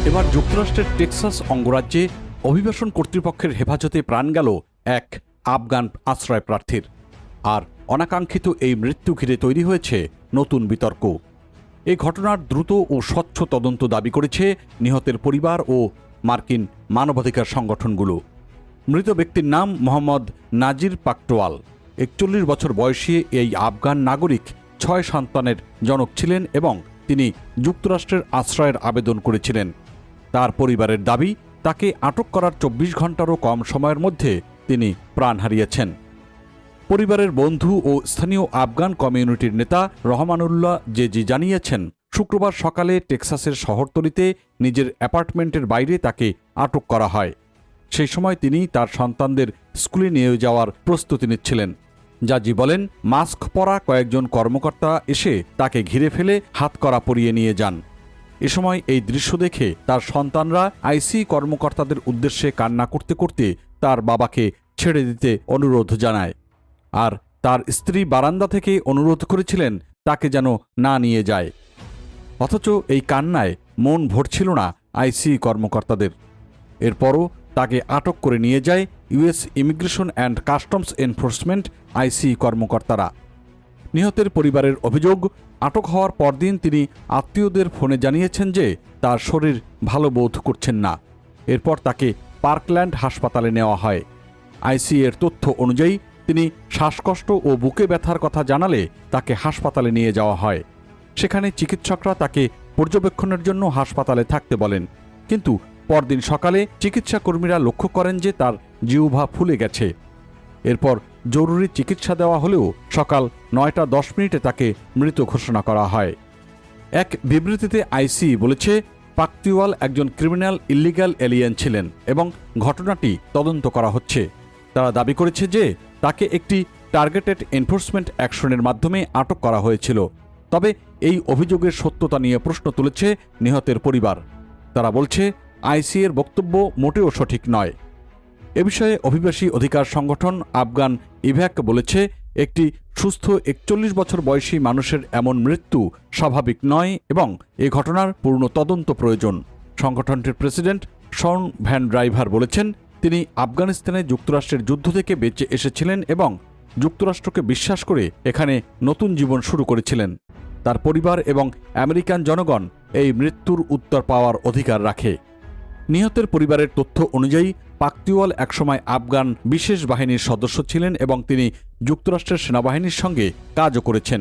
এবার যুক্তরাষ্ট্রের টেক্সাস অঙ্গরাজ্যে অভিবাসন কর্তৃপক্ষের হেফাজতে প্রাণ গেল এক আফগান আশ্রয় প্রার্থীর। আর অনাকাঙ্ক্ষিত এই মৃত্যু ঘিরে তৈরি হয়েছে নতুন বিতর্ক। এই ঘটনার দ্রুত ও স্বচ্ছ তদন্ত দাবি করেছে নিহতের পরিবার ও মার্কিন মানবাধিকার সংগঠনগুলো। মৃত ব্যক্তির নাম মোহাম্মদ নাজির পাকটোয়াল। ৪১ বছর বয়সী এই আফগান নাগরিক ৬ সন্তানের জনক ছিলেন এবং তিনি যুক্তরাষ্ট্রের আশ্রয়ের আবেদন করেছিলেন। তার পরিবারের দাবি, তাকে আটক করার ২৪ ঘণ্টারও কম সময়ের মধ্যে তিনি প্রাণ হারিয়েছেন। পরিবারের বন্ধু ও স্থানীয় আফগান কমিউনিটির নেতা রহমানুল্লাহ জেজি জানিয়েছেন, শুক্রবার সকালে টেক্সাসের শহরতলিতে নিজের অ্যাপার্টমেন্টের বাইরে তাকে আটক করা হয়। সেই সময় তিনি তার সন্তানদের স্কুলে নিয়ে যাওয়ার প্রস্তুতি নিচ্ছিলেন। জাজি বলেন, মাস্ক পরা কয়েকজন কর্মকর্তা এসে তাকে ঘিরে ফেলে হাতকড়া পরিয়ে নিয়ে যান। এ সময় এই দৃশ্য দেখে তার সন্তানরা আইসি কর্মকর্তাদের উদ্দেশ্যে কান্না করতে করতে তার বাবাকে ছেড়ে দিতে অনুরোধ জানায়। আর তার স্ত্রী বারান্দা থেকে অনুরোধ করেছিলেন তাকে যেন না নিয়ে যায়। অথচ এই কান্নায় মন ভরছিল না আইসি কর্মকর্তাদের। এরপরও তাকে আটক করে নিয়ে যায় US immigration and customs enforcement ICE কর্মকর্তারা। নিহতের পরিবারের অভিযোগ, আটক হওয়ার পরদিন তিনি আত্মীয়দের ফোনে জানিয়েছেন যে তার শরীর ভালো বোধ করছেন না। এরপর তাকে পার্কল্যান্ড হাসপাতালে নেওয়া হয়। আইসি এর তথ্য অনুযায়ী তিনি শ্বাসকষ্ট ও বুকে ব্যথার কথা জানালে তাকে হাসপাতালে নিয়ে যাওয়া হয়। সেখানে চিকিৎসকরা তাকে পর্যবেক্ষণের জন্য হাসপাতালে থাকতে বলেন, কিন্তু পরদিন সকালে চিকিৎসা কর্মীরা লক্ষ্য করেন যে তার জিহ্বা ফুলে গেছে। এরপর জরুরি চিকিৎসা দেওয়া হলেও সকাল ৯টা ১০ তাকে মৃত ঘোষণা করা হয়। এক বিবৃতিতে আইসি বলেছে, পাকটিওয়াল একজন ক্রিমিনাল ইল্লিগাল এলিয়েন ছিলেন এবং ঘটনাটি তদন্ত করা হচ্ছে। তারা দাবি করেছে যে তাকে একটি টার্গেটেড এনফোর্সমেন্ট অ্যাকশনের মাধ্যমে আটক করা হয়েছিল। তবে এই অভিযোগের সত্যতা নিয়ে প্রশ্ন তুলেছে নিহতের পরিবার। তারা বলছে, আইসি এর বক্তব্য মোটেও সঠিক নয়। এ বিষয়ে অভিবাসী অধিকার সংগঠন আফগান ইভ্যাক বলেছে, একটি সুস্থ ৪১ বছর বয়সী মানুষের এমন মৃত্যু স্বাভাবিক নয় এবং এ ঘটনার পূর্ণ তদন্ত প্রয়োজন। সংগঠনটির প্রেসিডেন্ট শন ভ্যান ড্রাইভার বলেছেন, তিনি আফগানিস্তানে যুক্তরাষ্ট্রের যুদ্ধ থেকে বেঁচে এসেছিলেন এবং যুক্তরাষ্ট্রকে বিশ্বাস করে এখানে নতুন জীবন শুরু করেছিলেন। তার পরিবার এবং আমেরিকান জনগণ এই মৃত্যুর উত্তর পাওয়ার অধিকার রাখে। নিহতের পরিবারের তথ্য অনুযায়ী পাকটিওয়াল একসময় আফগান বিশেষ বাহিনীর সদস্য ছিলেন এবং তিনি যুক্তরাষ্ট্রের সেনাবাহিনীর সঙ্গে কাজও করেছেন।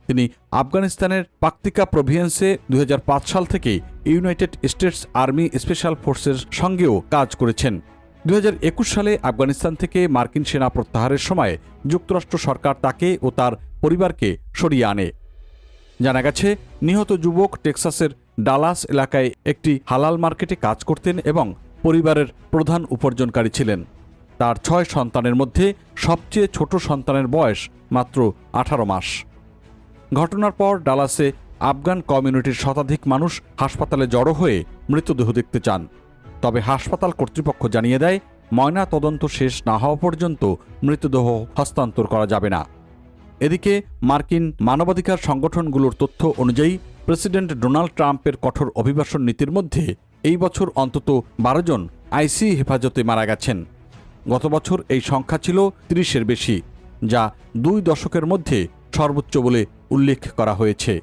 তিনি আফগানিস্তানের পাকতিকা প্রভিন্সে ২০০৫ সাল থেকে ইউনাইটেড স্টেটস আর্মি স্পেশাল ফোর্সের সঙ্গেও কাজ করেছেন। ২০২১ সালে আফগানিস্তান থেকে মার্কিন সেনা প্রত্যাহারের সময় যুক্তরাষ্ট্র সরকার তাকে ও তার পরিবারকে সরিয়ে আনে। জানা গেছে, নিহত যুবক টেক্সাসের ডালাস এলাকায় একটি হালাল মার্কেটে কাজ করতেন এবং পরিবারের প্রধান উপার্জনকারী ছিলেন। তার ৬ সন্তানের মধ্যে সবচেয়ে ছোট সন্তানের বয়স মাত্র ১৮ মাস। ঘটনার পর ডালাসে আফগান কমিউনিটির শতাধিক মানুষ হাসপাতালে জড়ো হয়ে মৃতদেহ দেখতে চান। তবে হাসপাতাল কর্তৃপক্ষ জানিয়ে দেয়, ময়না তদন্ত শেষ না হওয়া পর্যন্ত মৃতদেহ হস্তান্তর করা যাবে না। এদিকে মার্কিন মানবাধিকার সংগঠনগুলোর তথ্য অনুযায়ী প্রেসিডেন্ট ডোনাল্ড ট্রাম্পের কঠোর অভিবাসন নীতির মধ্যে এই বছর অন্তত ১২ জন আইসি হেফাজতে মারা গেছেন। গত বছর এই সংখ্যা ছিল ৩০-এর বেশি, যা ২ দশকের মধ্যে সর্বোচ্চ বলে উল্লেখ করা হয়েছে।